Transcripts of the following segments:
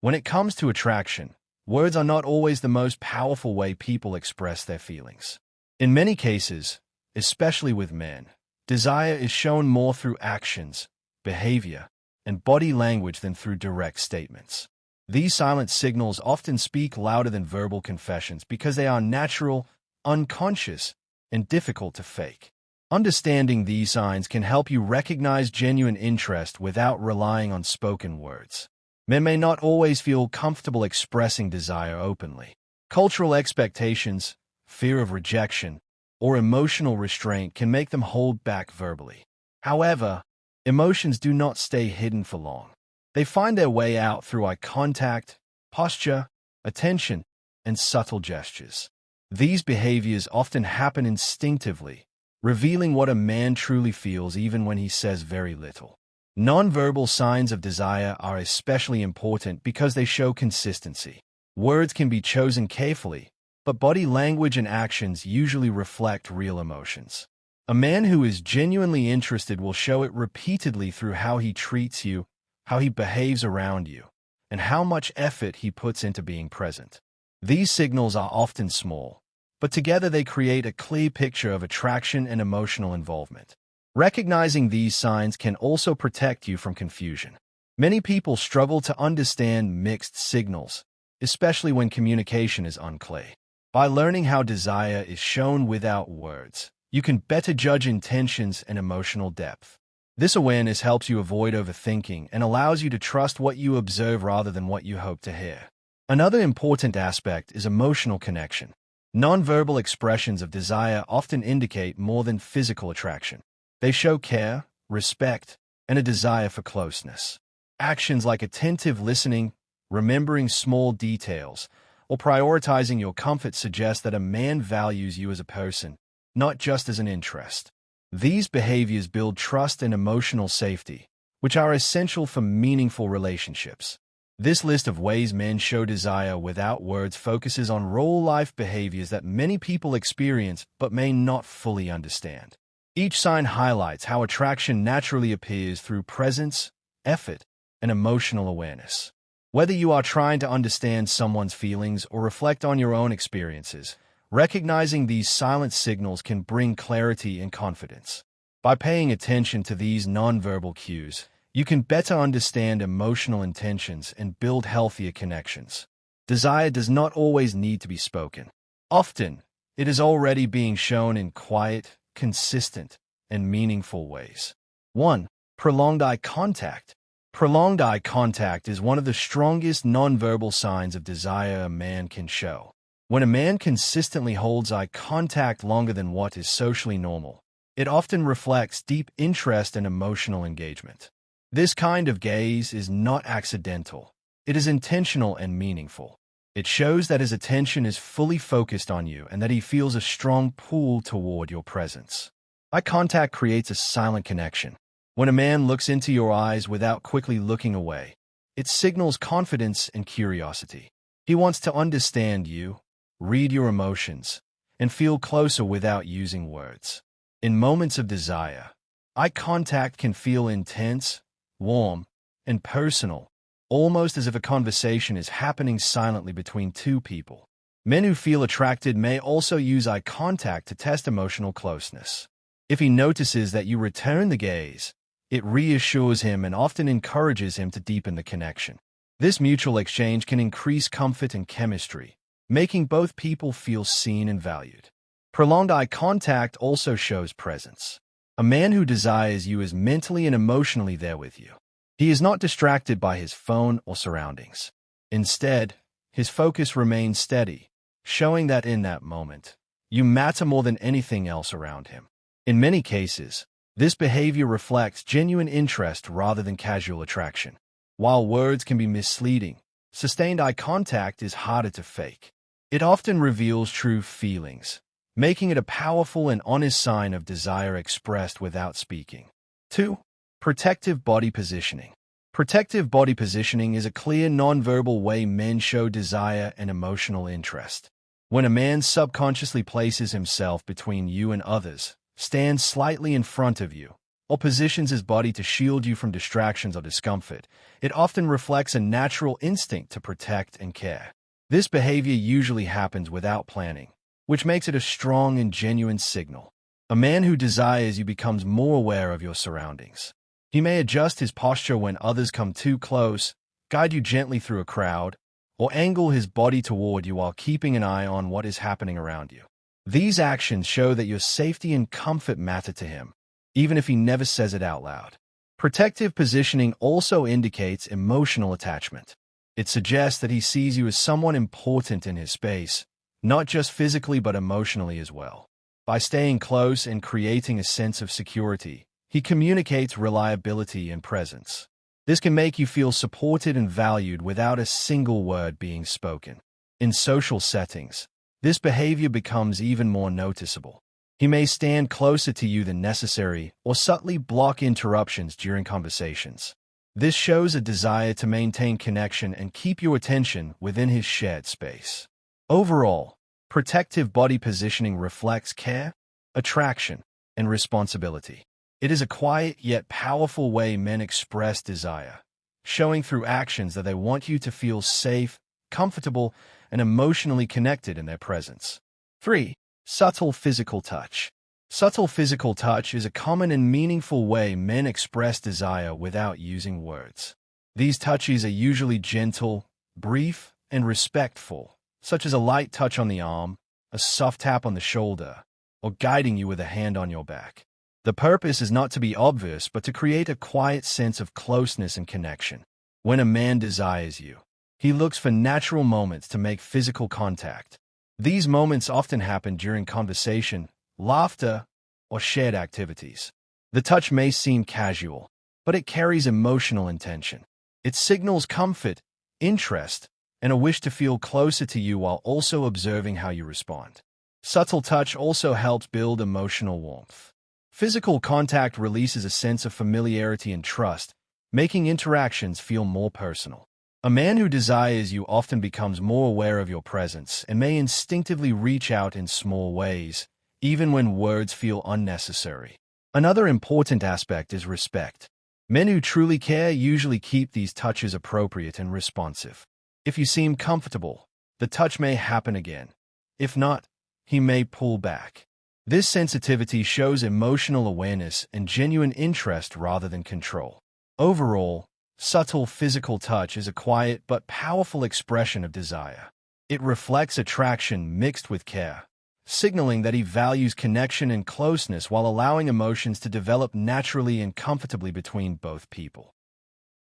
When it comes to attraction, words are not always the most powerful way people express their feelings. In many cases, especially with men, desire is shown more through actions, behavior, and body language than through direct statements. These silent signals often speak louder than verbal confessions because they are natural, unconscious, and difficult to fake. Understanding these signs can help you recognize genuine interest without relying on spoken words. Men may not always feel comfortable expressing desire openly. Cultural expectations, fear of rejection, or emotional restraint can make them hold back verbally. However, emotions do not stay hidden for long. They find their way out through eye contact, posture, attention, and subtle gestures. These behaviors often happen instinctively, revealing what a man truly feels even when he says very little. Nonverbal signs of desire are especially important because they show consistency. Words can be chosen carefully, but body language and actions usually reflect real emotions. A man who is genuinely interested will show it repeatedly through how he treats you, how he behaves around you, and how much effort he puts into being present. These signals are often small, but together they create a clear picture of attraction and emotional involvement. Recognizing these signs can also protect you from confusion. Many people struggle to understand mixed signals, especially when communication is unclear. By learning how desire is shown without words, you can better judge intentions and emotional depth. This awareness helps you avoid overthinking and allows you to trust what you observe rather than what you hope to hear. Another important aspect is emotional connection. Nonverbal expressions of desire often indicate more than physical attraction. They show care, respect, and a desire for closeness. Actions like attentive listening, remembering small details, or prioritizing your comfort suggest that a man values you as a person, not just as an interest. These behaviors build trust and emotional safety, which are essential for meaningful relationships. This list of ways men show desire without words focuses on real-life behaviors that many people experience but may not fully understand. Each sign highlights how attraction naturally appears through presence, effort, and emotional awareness. Whether you are trying to understand someone's feelings or reflect on your own experiences, recognizing these silent signals can bring clarity and confidence. By paying attention to these nonverbal cues, you can better understand emotional intentions and build healthier connections. Desire does not always need to be spoken. Often, it is already being shown in quiet, consistent, and meaningful ways. 1. Prolonged eye contact. Prolonged eye contact is one of the strongest nonverbal signs of desire a man can show. When a man consistently holds eye contact longer than what is socially normal, it often reflects deep interest and emotional engagement. This kind of gaze is not accidental. It is intentional and meaningful. It shows that his attention is fully focused on you and that he feels a strong pull toward your presence. Eye contact creates a silent connection. When a man looks into your eyes without quickly looking away, it signals confidence and curiosity. He wants to understand you, read your emotions, and feel closer without using words. In moments of desire, eye contact can feel intense, warm, and personal, almost as if a conversation is happening silently between two people. Men who feel attracted may also use eye contact to test emotional closeness. If he notices that you return the gaze, it reassures him and often encourages him to deepen the connection. This mutual exchange can increase comfort and chemistry, making both people feel seen and valued. Prolonged eye contact also shows presence. A man who desires you is mentally and emotionally there with you. He is not distracted by his phone or surroundings. Instead, his focus remains steady, showing that in that moment, you matter more than anything else around him. In many cases, this behavior reflects genuine interest rather than casual attraction. While words can be misleading, sustained eye contact is harder to fake. It often reveals true feelings, making it a powerful and honest sign of desire expressed without speaking. 2. Protective body positioning. Protective body positioning is a clear nonverbal way men show desire and emotional interest. When a man subconsciously places himself between you and others, stands slightly in front of you, or positions his body to shield you from distractions or discomfort, it often reflects a natural instinct to protect and care. This behavior usually happens without planning, which makes it a strong and genuine signal. A man who desires you becomes more aware of your surroundings. He may adjust his posture when others come too close, guide you gently through a crowd, or angle his body toward you while keeping an eye on what is happening around you. These actions show that your safety and comfort matter to him, even if he never says it out loud. Protective positioning also indicates emotional attachment. It suggests that he sees you as someone important in his space, not just physically but emotionally as well. By staying close and creating a sense of security, he communicates reliability and presence. This can make you feel supported and valued without a single word being spoken. In social settings, this behavior becomes even more noticeable. He may stand closer to you than necessary or subtly block interruptions during conversations. This shows a desire to maintain connection and keep your attention within his shared space. Overall, protective body positioning reflects care, attraction, and responsibility. It is a quiet yet powerful way men express desire, showing through actions that they want you to feel safe, comfortable, and emotionally connected in their presence. 3. Subtle physical touch. Subtle physical touch is a common and meaningful way men express desire without using words. These touches are usually gentle, brief, and respectful, such as a light touch on the arm, a soft tap on the shoulder, or guiding you with a hand on your back. The purpose is not to be obvious, but to create a quiet sense of closeness and connection. When a man desires you, he looks for natural moments to make physical contact. These moments often happen during conversation, laughter, or shared activities. The touch may seem casual, but it carries emotional intention. It signals comfort, interest, and a wish to feel closer to you while also observing how you respond. Subtle touch also helps build emotional warmth. Physical contact releases a sense of familiarity and trust, making interactions feel more personal. A man who desires you often becomes more aware of your presence and may instinctively reach out in small ways, even when words feel unnecessary. Another important aspect is respect. Men who truly care usually keep these touches appropriate and responsive. If you seem comfortable, the touch may happen again. If not, he may pull back. This sensitivity shows emotional awareness and genuine interest rather than control. Overall, subtle physical touch is a quiet but powerful expression of desire. It reflects attraction mixed with care, signaling that he values connection and closeness while allowing emotions to develop naturally and comfortably between both people.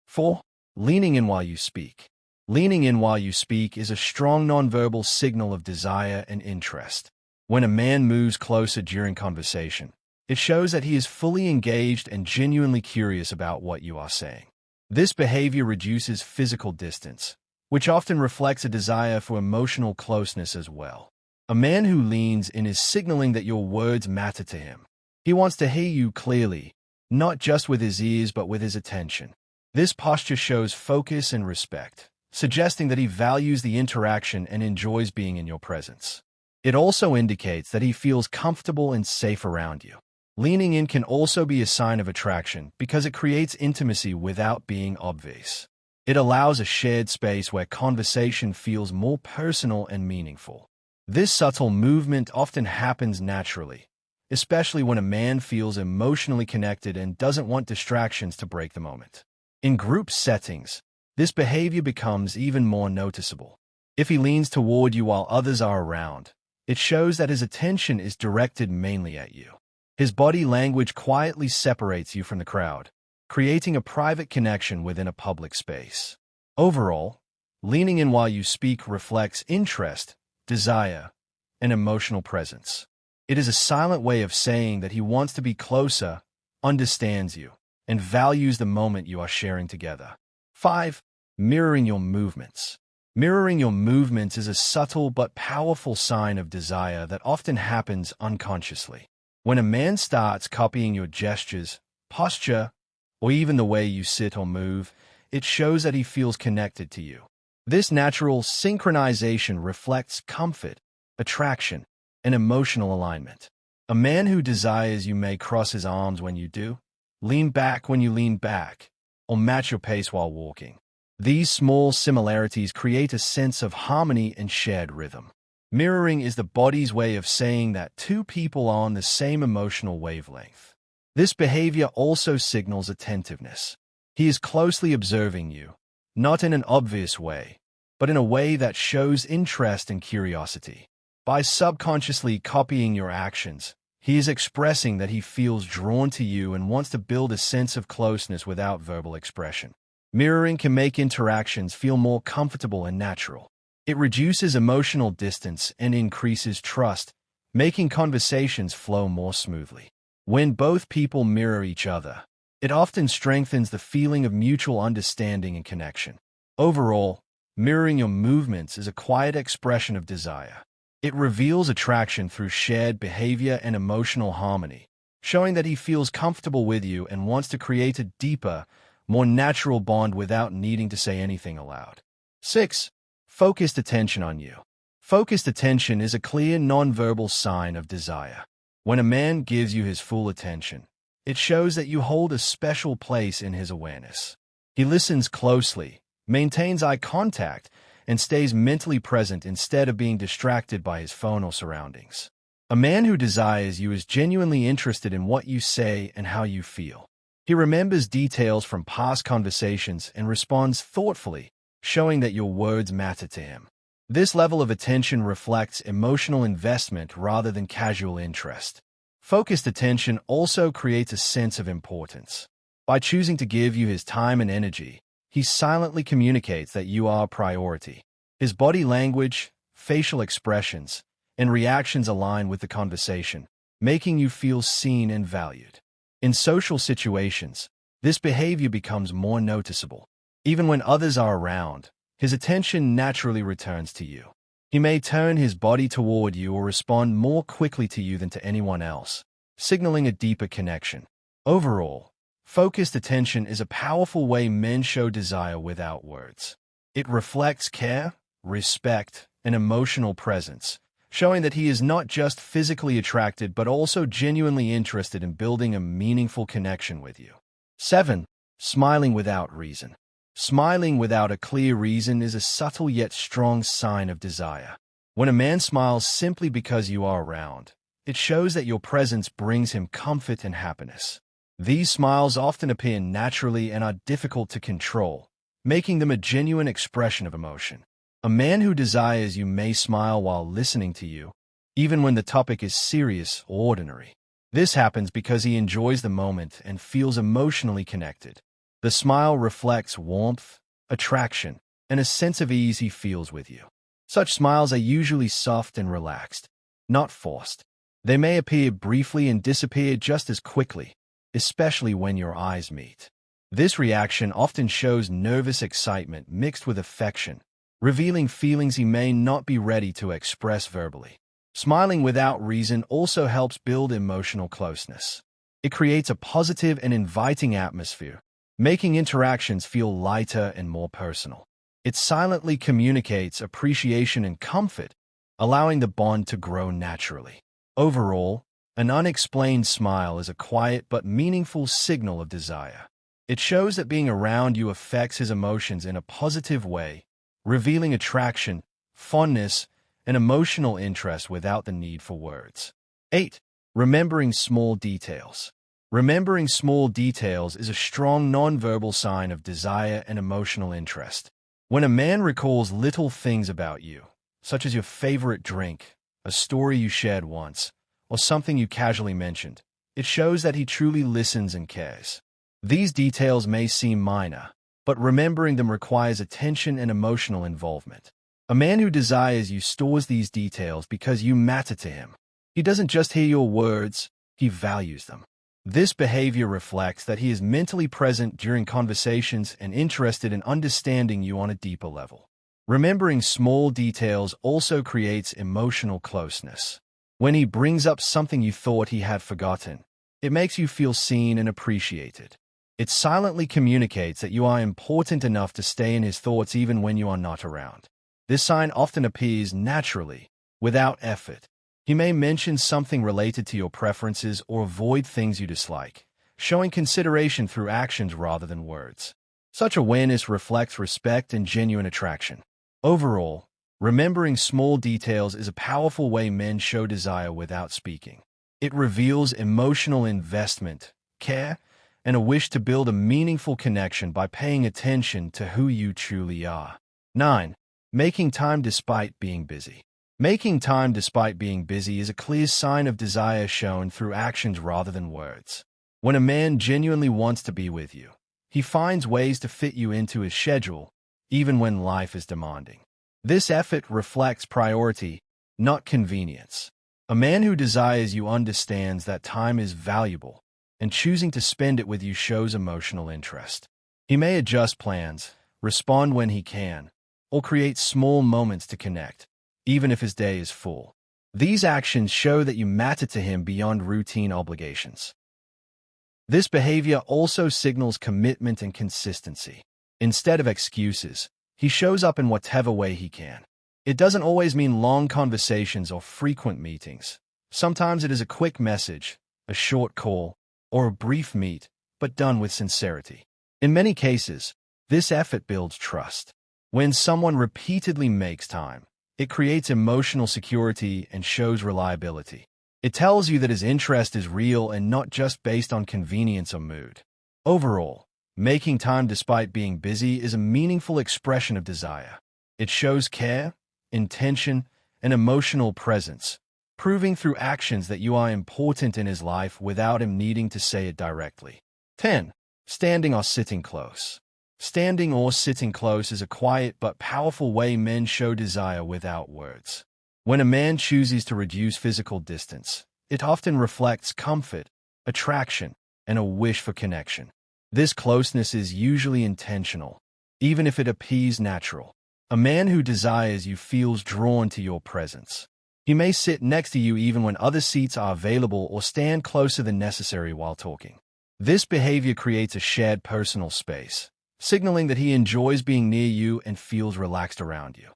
4. Leaning in while you speak. Leaning in while you speak is a strong nonverbal signal of desire and interest. When a man moves closer during conversation, it shows that he is fully engaged and genuinely curious about what you are saying. This behavior reduces physical distance, which often reflects a desire for emotional closeness as well. A man who leans in is signaling that your words matter to him. He wants to hear you clearly, not just with his ears but with his attention. This posture shows focus and respect, suggesting that he values the interaction and enjoys being in your presence. It also indicates that he feels comfortable and safe around you. Leaning in can also be a sign of attraction because it creates intimacy without being obvious. It allows a shared space where conversation feels more personal and meaningful. This subtle movement often happens naturally, especially when a man feels emotionally connected and doesn't want distractions to break the moment. In group settings, this behavior becomes even more noticeable. If he leans toward you while others are around, it shows that his attention is directed mainly at you. His body language quietly separates you from the crowd, creating a private connection within a public space. Overall, leaning in while you speak reflects interest, desire, and emotional presence. It is a silent way of saying that he wants to be closer, understands you, and values the moment you are sharing together. 5. Mirroring your movements. Mirroring your movements is a subtle but powerful sign of desire that often happens unconsciously. When a man starts copying your gestures, posture, or even the way you sit or move, it shows that he feels connected to you. This natural synchronization reflects comfort, attraction, and emotional alignment. A man who desires you may cross his arms when you do, lean back when you lean back, or match your pace while walking. These small similarities create a sense of harmony and shared rhythm. Mirroring is the body's way of saying that two people are on the same emotional wavelength. This behavior also signals attentiveness. He is closely observing you, not in an obvious way, but in a way that shows interest and curiosity. By subconsciously copying your actions, he is expressing that he feels drawn to you and wants to build a sense of closeness without verbal expression. Mirroring can make interactions feel more comfortable and natural. It reduces emotional distance and increases trust, making conversations flow more smoothly. When both people mirror each other, it often strengthens the feeling of mutual understanding and connection. Overall, mirroring your movements is a quiet expression of desire. It reveals attraction through shared behavior and emotional harmony, showing that he feels comfortable with you and wants to create a deeper, more natural bond without needing to say anything aloud. 6. Focused attention on you. Focused attention is a clear nonverbal sign of desire. When a man gives you his full attention, it shows that you hold a special place in his awareness. He listens closely, maintains eye contact, and stays mentally present instead of being distracted by his phone or surroundings. A man who desires you is genuinely interested in what you say and how you feel. He remembers details from past conversations and responds thoughtfully, showing that your words matter to him. This level of attention reflects emotional investment rather than casual interest. Focused attention also creates a sense of importance. By choosing to give you his time and energy, he silently communicates that you are a priority. His body language, facial expressions, and reactions align with the conversation, making you feel seen and valued. In social situations, this behavior becomes more noticeable. Even when others are around, his attention naturally returns to you. He may turn his body toward you or respond more quickly to you than to anyone else, signaling a deeper connection. Overall, focused attention is a powerful way men show desire without words. It reflects care, respect, and emotional presence, showing that he is not just physically attracted but also genuinely interested in building a meaningful connection with you. 7. Smiling without reason. Smiling without a clear reason is a subtle yet strong sign of desire. When a man smiles simply because you are around, it shows that your presence brings him comfort and happiness. These smiles often appear naturally and are difficult to control, making them a genuine expression of emotion. A man who desires you may smile while listening to you, even when the topic is serious or ordinary. This happens because he enjoys the moment and feels emotionally connected. The smile reflects warmth, attraction, and a sense of ease he feels with you. Such smiles are usually soft and relaxed, not forced. They may appear briefly and disappear just as quickly, especially when your eyes meet. This reaction often shows nervous excitement mixed with affection, revealing feelings he may not be ready to express verbally. Smiling without reason also helps build emotional closeness. It creates a positive and inviting atmosphere, making interactions feel lighter and more personal. It silently communicates appreciation and comfort, allowing the bond to grow naturally. Overall, an unexplained smile is a quiet but meaningful signal of desire. It shows that being around you affects his emotions in a positive way, revealing attraction, fondness, and emotional interest without the need for words. 8. Remembering small details. Remembering small details is a strong nonverbal sign of desire and emotional interest. When a man recalls little things about you, such as your favorite drink, a story you shared once, or something you casually mentioned, it shows that he truly listens and cares. These details may seem minor, but remembering them requires attention and emotional involvement. A man who desires you stores these details because you matter to him. He doesn't just hear your words, he values them. This behavior reflects that he is mentally present during conversations and interested in understanding you on a deeper level. Remembering small details also creates emotional closeness. When he brings up something you thought he had forgotten, it makes you feel seen and appreciated. It silently communicates that you are important enough to stay in his thoughts even when you are not around. This sign often appears naturally, without effort. He may mention something related to your preferences or avoid things you dislike, showing consideration through actions rather than words. Such awareness reflects respect and genuine attraction. Overall, remembering small details is a powerful way men show desire without speaking. It reveals emotional investment, care, and a wish to build a meaningful connection by paying attention to who you truly are. 9. Making time despite being busy. Making time despite being busy is a clear sign of desire shown through actions rather than words. When a man genuinely wants to be with you, he finds ways to fit you into his schedule, even when life is demanding. This effort reflects priority, not convenience. A man who desires you understands that time is valuable, and choosing to spend it with you shows emotional interest. He may adjust plans, respond when he can, or create small moments to connect, even if his day is full. These actions show that you matter to him beyond routine obligations. This behavior also signals commitment and consistency. Instead of excuses, he shows up in whatever way he can. It doesn't always mean long conversations or frequent meetings. Sometimes it is a quick message, a short call, or a brief meet, but done with sincerity. In many cases, this effort builds trust. When someone repeatedly makes time, it creates emotional security and shows reliability. It tells you that his interest is real and not just based on convenience or mood. Overall, making time despite being busy is a meaningful expression of desire. It shows care, intention, and emotional presence, proving through actions that you are important in his life without him needing to say it directly. 10. Standing or sitting close. Standing or sitting close is a quiet but powerful way men show desire without words. When a man chooses to reduce physical distance, it often reflects comfort, attraction, and a wish for connection. This closeness is usually intentional, even if it appears natural. A man who desires you feels drawn to your presence. He may sit next to you even when other seats are available or stand closer than necessary while talking. This behavior creates a shared personal space, signaling that he enjoys being near you and feels relaxed around you.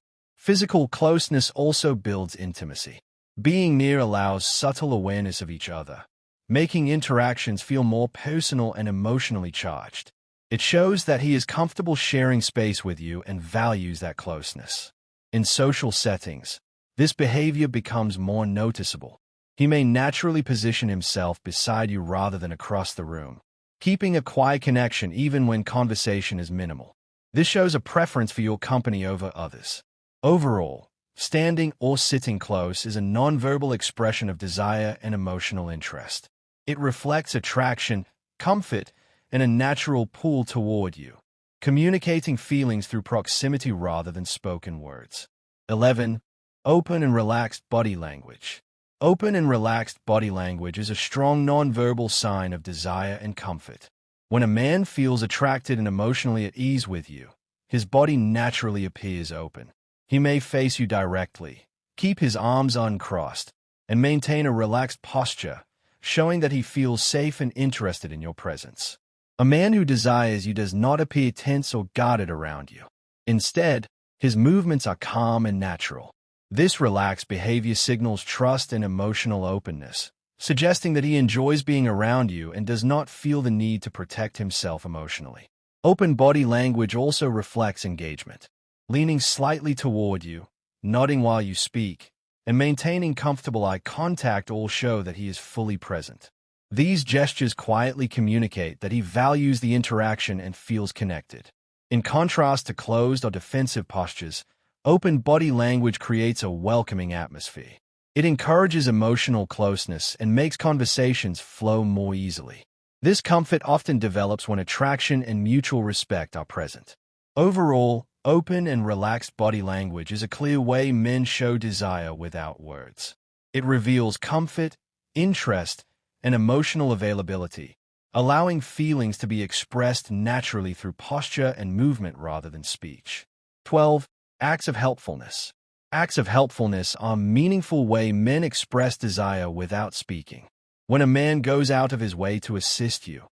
Physical closeness also builds intimacy. Being near allows subtle awareness of each other, making interactions feel more personal and emotionally charged. It shows that he is comfortable sharing space with you and values that closeness. In social settings, this behavior becomes more noticeable. He may naturally position himself beside you rather than across the room, keeping a quiet connection even when conversation is minimal. This shows a preference for your company over others. Overall, standing or sitting close is a nonverbal expression of desire and emotional interest. It reflects attraction, comfort, and a natural pull toward you, communicating feelings through proximity rather than spoken words. 11. Open and relaxed body language. Open and relaxed body language is a strong nonverbal sign of desire and comfort. When a man feels attracted and emotionally at ease with you, his body naturally appears open. He may face you directly, keep his arms uncrossed, and maintain a relaxed posture, showing that he feels safe and interested in your presence. A man who desires you does not appear tense or guarded around you. Instead, his movements are calm and natural. This relaxed behavior signals trust and emotional openness, suggesting that he enjoys being around you and does not feel the need to protect himself emotionally. Open body language also reflects engagement. Leaning slightly toward you, nodding while you speak, and maintaining comfortable eye contact all show that he is fully present. These gestures quietly communicate that he values the interaction and feels connected. In contrast to closed or defensive postures, open body language creates a welcoming atmosphere. It encourages emotional closeness and makes conversations flow more easily. This comfort often develops when attraction and mutual respect are present. Overall, open and relaxed body language is a clear way men show desire without words. It reveals comfort, interest, and emotional availability, allowing feelings to be expressed naturally through posture and movement rather than speech. 12. Acts of helpfulness. Acts of helpfulness are a meaningful way men express desire without speaking. When a man goes out of his way to assist you,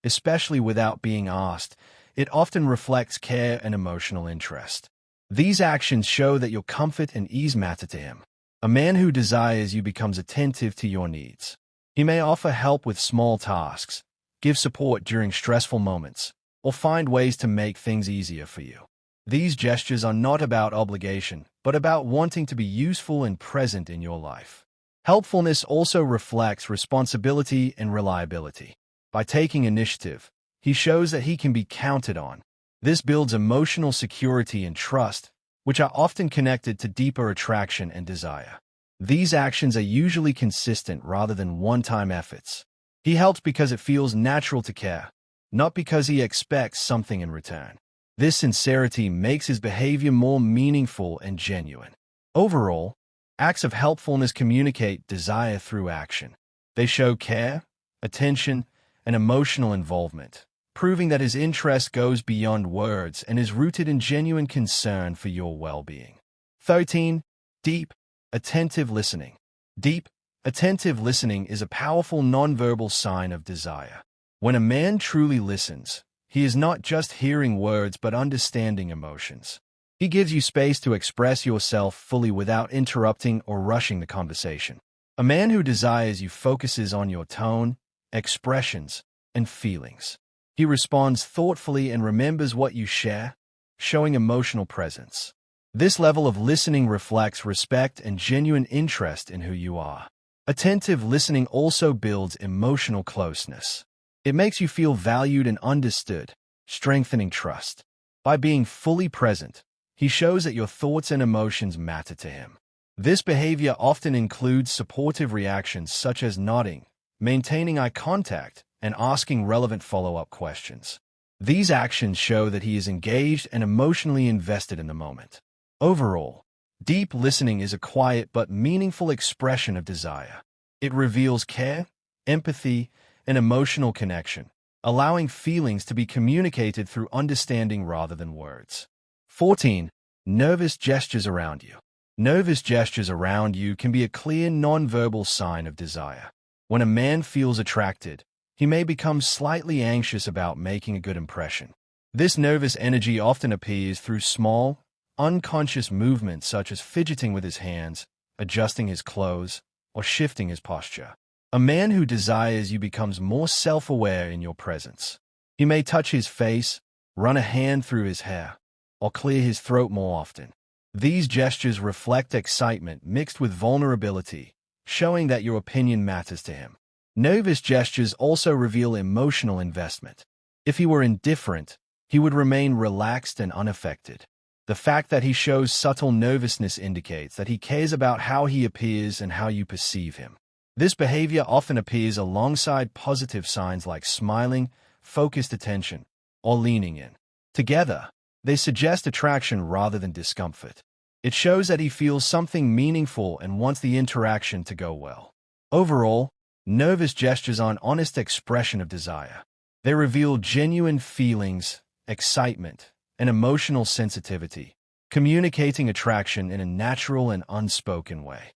especially without being asked, it often reflects care and emotional interest. These actions show that your comfort and ease matter to him. A man who desires you becomes attentive to your needs. He may offer help with small tasks, give support during stressful moments, or find ways to make things easier for you. These gestures are not about obligation, but about wanting to be useful and present in your life. Helpfulness also reflects responsibility and reliability. By taking initiative, he shows that he can be counted on. This builds emotional security and trust, which are often connected to deeper attraction and desire. These actions are usually consistent rather than one-time efforts. He helps because it feels natural to care, not because he expects something in return. This sincerity makes his behavior more meaningful and genuine. Overall, acts of helpfulness communicate desire through action. They show care, attention, and emotional involvement, proving that his interest goes beyond words and is rooted in genuine concern for your well-being. 13. Deep, attentive listening. Deep, attentive listening is a powerful nonverbal sign of desire. When a man truly listens, he is not just hearing words but understanding emotions. He gives you space to express yourself fully without interrupting or rushing the conversation. A man who desires you focuses on your tone, expressions, and feelings. He responds thoughtfully and remembers what you share, showing emotional presence. This level of listening reflects respect and genuine interest in who you are. Attentive listening also builds emotional closeness. It makes you feel valued and understood, strengthening trust. By being fully present, he shows that your thoughts and emotions matter to him. This behavior often includes supportive reactions such as nodding, maintaining eye contact, and asking relevant follow-up questions. These actions show that he is engaged and emotionally invested in the moment. Overall, deep listening is a quiet but meaningful expression of desire. It reveals care, empathy, and emotional connection, allowing feelings to be communicated through understanding rather than words. 14. Nervous gestures around you. Nervous gestures around you can be a clear nonverbal sign of desire. When a man feels attracted, he may become slightly anxious about making a good impression. This nervous energy often appears through small, unconscious movements such as fidgeting with his hands, adjusting his clothes, or shifting his posture. A man who desires you becomes more self-aware in your presence. He may touch his face, run a hand through his hair, or clear his throat more often. These gestures reflect excitement mixed with vulnerability, showing that your opinion matters to him. Nervous gestures also reveal emotional investment. If he were indifferent, he would remain relaxed and unaffected. The fact that he shows subtle nervousness indicates that he cares about how he appears and how you perceive him. This behavior often appears alongside positive signs like smiling, focused attention, or leaning in. Together, they suggest attraction rather than discomfort. It shows that he feels something meaningful and wants the interaction to go well. Overall, nervous gestures are an honest expression of desire. They reveal genuine feelings, excitement, and emotional sensitivity, communicating attraction in a natural and unspoken way.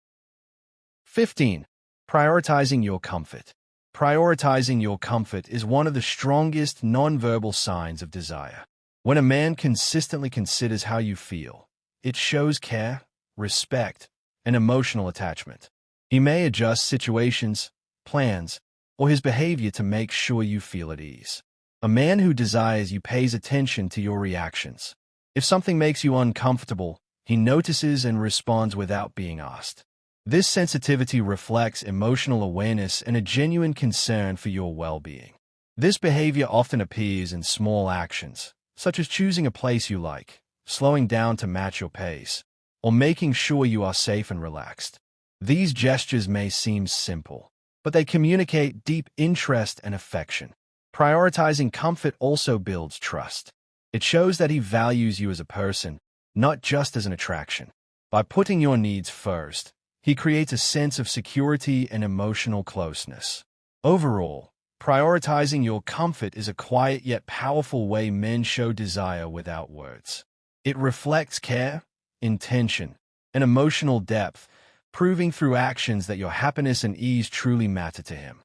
15. Prioritizing your comfort. Prioritizing your comfort is one of the strongest nonverbal signs of desire. When a man consistently considers how you feel, it shows care, respect, and emotional attachment. He may adjust situations, plans, or his behavior to make sure you feel at ease. A man who desires you pays attention to your reactions. If something makes you uncomfortable, he notices and responds without being asked. This sensitivity reflects emotional awareness and a genuine concern for your well-being. This behavior often appears in small actions, such as choosing a place you like, slowing down to match your pace, or making sure you are safe and relaxed. These gestures may seem simple, but they communicate deep interest and affection. Prioritizing comfort also builds trust. It shows that he values you as a person, not just as an attraction. By putting your needs first, he creates a sense of security and emotional closeness. Overall, prioritizing your comfort is a quiet yet powerful way men show desire without words. It reflects care, intention, and emotional depth, proving through actions that your happiness and ease truly matter to him.